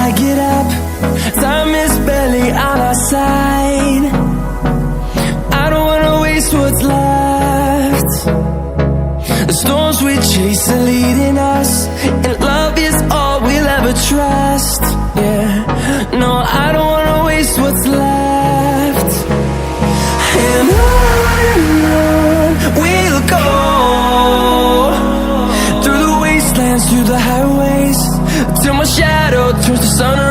I get up, time is barely on our side. I don't wanna waste what's left. The storms we chase are leading us, and love is all we'll ever trust. Yeah, no, I don't wanna waste what's left. And on we'll go, through the wastelands, through the highways, till my shadow turns to sun